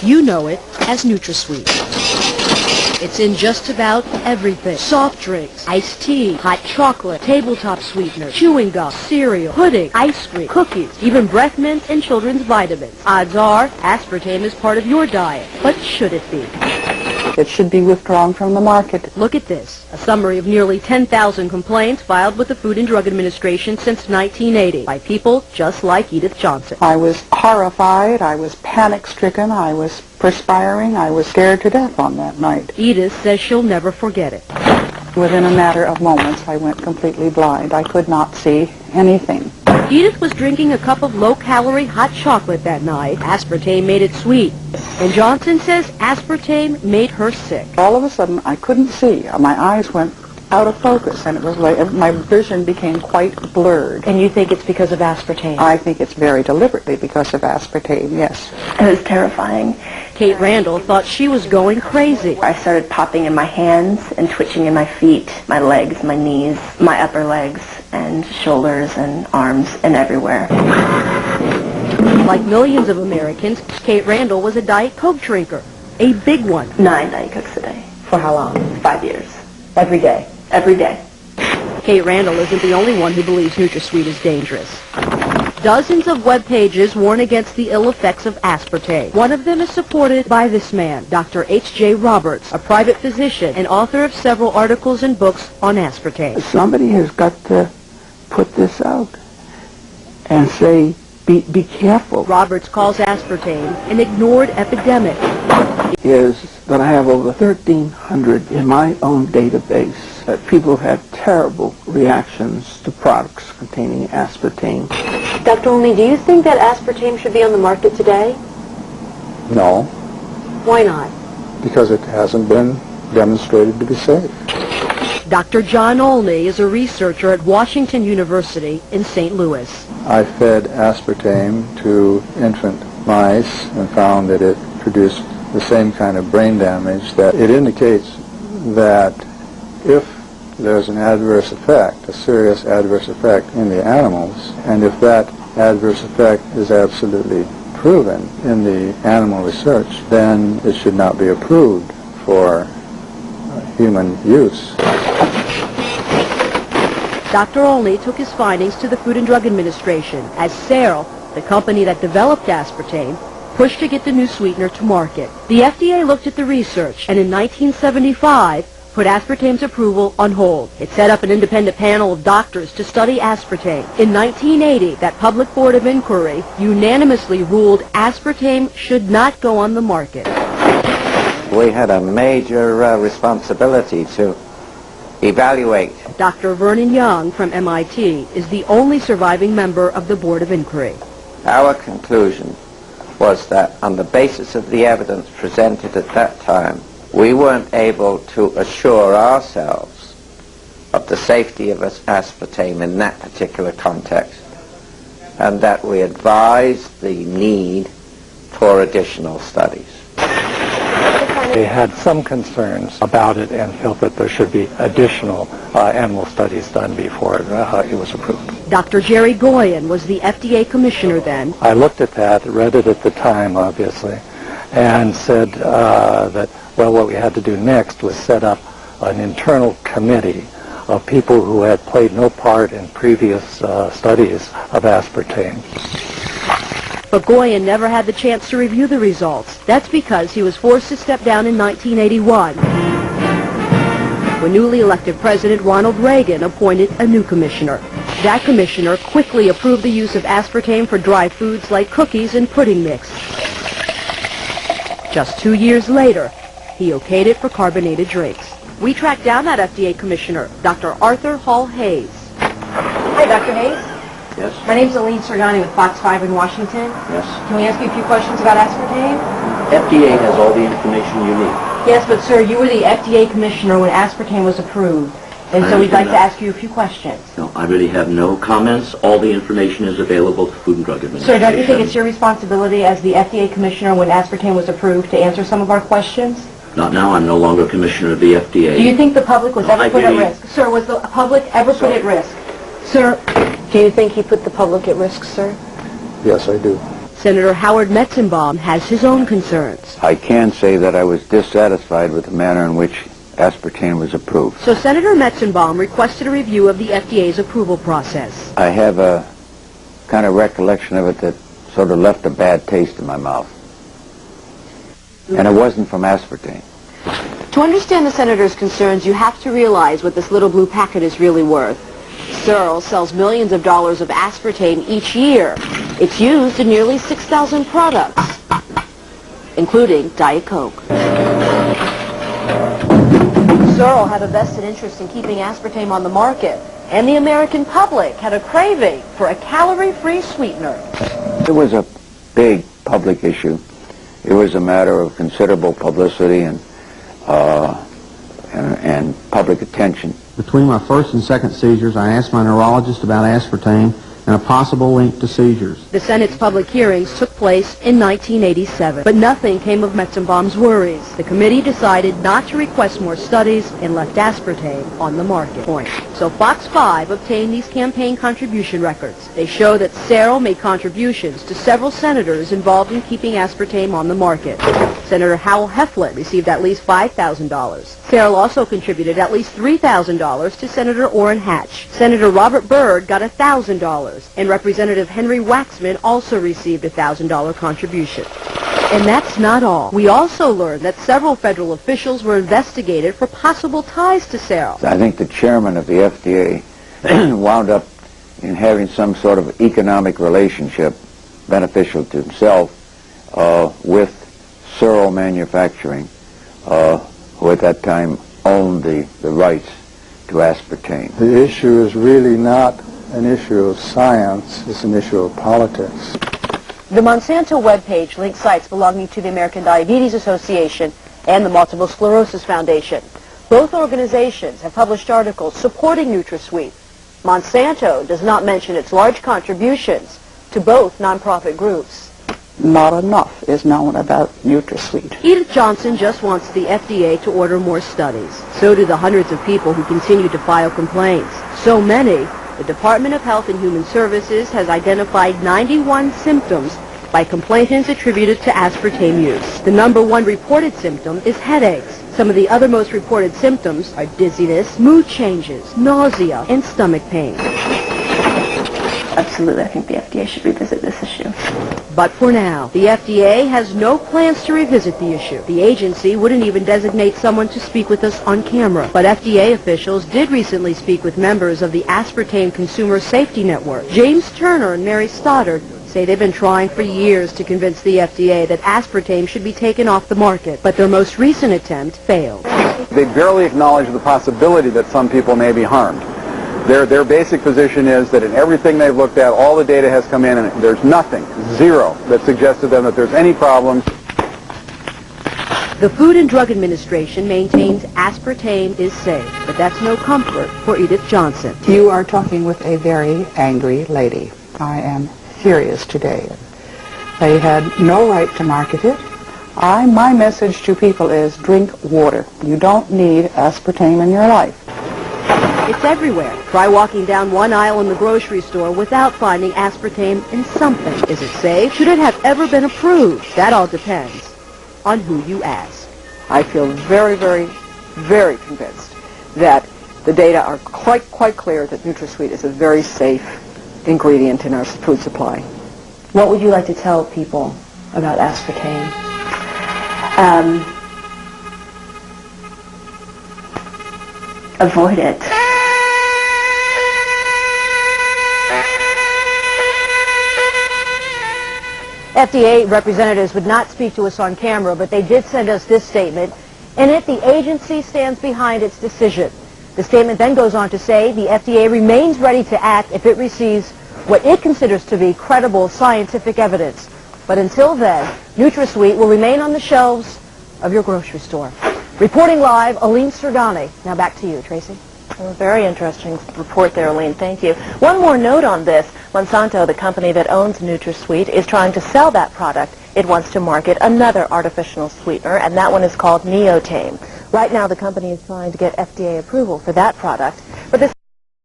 You know it as Nutrasweet. It's in just about everything. Soft drinks, iced tea, hot chocolate, tabletop sweeteners, chewing gum, cereal, pudding, ice cream, cookies, even breath mints and children's vitamins. Odds are, aspartame is part of your diet. But should it be? It should be withdrawn from the market. Look at this, a summary of nearly 10,000 complaints filed with the Food and Drug Administration since 1980 by people just like Edith Johnson. I was horrified, I was panic-stricken, I was perspiring, I was scared to death on that night. Edith says she'll never forget it. Within a matter of moments, I went completely blind. I could not see anything. Edith was drinking a cup of low-calorie hot chocolate that night. Aspartame made it sweet. And Johnson says aspartame made her sick. All of a sudden, I couldn't see. My eyes went out of focus, and it was like my vision became quite blurred. And you think it's because of aspartame? I think it's very deliberately because of aspartame, yes. It was terrifying. Kate Randall thought she was going crazy. I started popping in my hands and twitching in my feet, my legs, my knees, my upper legs, and shoulders and arms and everywhere. Like millions of Americans, Kate Randall was a Diet Coke drinker, a big one. 9 Diet Cokes a day. For how long? 5 years. Every day. Every day. Kate Randall isn't the only one who believes Nutrasweet is dangerous. Dozens of web pages warn against the ill effects of aspartame. One of them is supported by this man, Dr. H.J. Roberts, a private physician and author of several articles and books on aspartame. Somebody has got to put this out and say, be careful. Roberts calls aspartame an ignored epidemic. Is that I have over 1,300 in my own database that people have had terrible reactions to products containing aspartame. Dr. Olney, do you think that aspartame should be on the market today? No, Why not? because it hasn't been demonstrated to be safe. Dr. John Olney is a researcher at Washington University in St. Louis. I fed aspartame to infant mice and found that it produced the same kind of brain damage. That it indicates that if there's an adverse effect, a serious adverse effect in the animals, and if that adverse effect is absolutely proven in the animal research, then it should not be approved for human use. Dr. Olney took his findings to the Food and Drug Administration as Cereal, the company that developed aspartame, pushed to get the new sweetener to market. The FDA looked at the research and in 1975 put aspartame's approval on hold. It set up an independent panel of doctors to study aspartame. In 1980, that public board of inquiry unanimously ruled aspartame should not go on the market. We had a major responsibility to evaluate. Dr. Vernon Young from MIT is the only surviving member of the board of inquiry. Our conclusion was that on the basis of the evidence presented at that time, we weren't able to assure ourselves of the safety of aspartame in that particular context, and that we advised the need for additional studies. They had some concerns about it and felt that there should be additional animal studies done before it was approved. Dr. Jerry Goyen was the FDA commissioner then. I looked at that, read it at the time, obviously, and said that, well, what we had to do next was set up an internal committee of people who had played no part in previous studies of aspartame. But Goyen never had the chance to review the results. That's because he was forced to step down in 1981, when newly elected President Ronald Reagan appointed a new commissioner. That commissioner quickly approved the use of aspartame for dry foods like cookies and pudding mix. Just 2 years later, he okayed it for carbonated drinks. We tracked down that FDA commissioner, Dr. Arthur Hall Hayes. Hi, Dr. Hayes. Yes. My name's Aline Sirgani with Fox 5 in Washington. Yes. Can we ask you a few questions about aspartame? FDA has all the information you need. Yes, but sir, you were the FDA commissioner when aspartame was approved, and so we'd like to ask you a few questions. No, I really have no comments. All the information is available to Food and Drug Administration. Sir, don't you think it's your responsibility as the FDA commissioner when aspartame was approved to answer some of our questions? Not now. I'm no longer commissioner of the FDA. Do you think the public was No, ever I put at really- risk? Sir, was the public ever put at risk? Sir, do you think he put the public at risk, sir? Yes, I do. Senator Howard Metzenbaum has his own concerns. I can say that I was dissatisfied with the manner in which aspartame was approved. So Senator Metzenbaum requested a review of the FDA's approval process. I have a kind of recollection of it that sort of left a bad taste in my mouth. And it wasn't from aspartame. To understand the senator's concerns, you have to realize what this little blue packet is really worth. Searle sells millions of dollars of aspartame each year. It's used in nearly 6,000 products, including Diet Coke. Searle had a vested interest in keeping aspartame on the market, and the American public had a craving for a calorie-free sweetener. It was a big public issue. It was a matter of considerable publicity and public attention. Between my first and second seizures, I asked my neurologist about aspartame and a possible link to seizures. The Senate's public hearings took place in 1987, but nothing came of Metzenbaum's worries. The committee decided not to request more studies and left aspartame on the market. So Fox 5 obtained these campaign contribution records. They show that Searle made contributions to several senators involved in keeping aspartame on the market. Senator Howell Heflin received at least $5,000. Searle also contributed at least $3,000 to Senator Orrin Hatch. Senator Robert Byrd got $1,000, and Representative Henry Waxman also received a $1,000 contribution. And that's not all. We also learned that several federal officials were investigated for possible ties to Searle. I think the chairman of the FDA wound up in having some sort of economic relationship beneficial to himself with Searle Manufacturing, who at that time owned the rights to aspartame. The issue is really not an issue of science, it's an issue of politics. The Monsanto webpage links sites belonging to the American Diabetes Association and the Multiple Sclerosis Foundation. Both organizations have published articles supporting Nutrasweet. Monsanto does not mention its large contributions to both nonprofit groups. Not enough is known about Nutrasweet. Edith Johnson just wants the FDA to order more studies. So do the hundreds of people who continue to file complaints. So many, the Department of Health and Human Services has identified 91 symptoms by complainants attributed to aspartame use. The #1 reported symptom is headaches. Some of the other most reported symptoms are dizziness, mood changes, nausea, and stomach pain. Absolutely, I think the FDA should revisit this issue. But for now, the FDA has no plans to revisit the issue. The agency wouldn't even designate someone to speak with us on camera. But FDA officials did recently speak with members of the Aspartame Consumer Safety Network. James Turner and Mary Stoddard say they've been trying for years to convince the FDA that aspartame should be taken off the market, but their most recent attempt failed. They barely acknowledge the possibility that some people may be harmed. Their basic position is that in everything they've looked at, all the data has come in, and there's nothing, zero, that suggests to them that there's any problem. The Food and Drug Administration maintains aspartame is safe, but that's no comfort for Edith Johnson. You are talking with a very angry lady. I am furious today. They had no right to market it. My message to people is drink water. You don't need aspartame in your life. It's everywhere. Try walking down one aisle in the grocery store without finding aspartame in something. Is it safe? Should it have ever been approved? That all depends on who you ask. I feel very, very, very convinced that the data are quite clear that Nutrasweet is a very safe ingredient in our food supply. What would you like to tell people about aspartame? Avoid it. FDA representatives would not speak to us on camera, but they did send us this statement. In it, the agency stands behind its decision. The statement then goes on to say the FDA remains ready to act if it receives what it considers to be credible scientific evidence. But until then, Nutrasweet will remain on the shelves of your grocery store. Reporting live, Aline Serdani. Now back to you, Tracy. Well, very interesting report there, Aline. Thank you. One more note on this. Monsanto, the company that owns Nutrasweet, is trying to sell that product. It wants to market another artificial sweetener, and that one is called Neotame. Right now, the company is trying to get FDA approval for that product.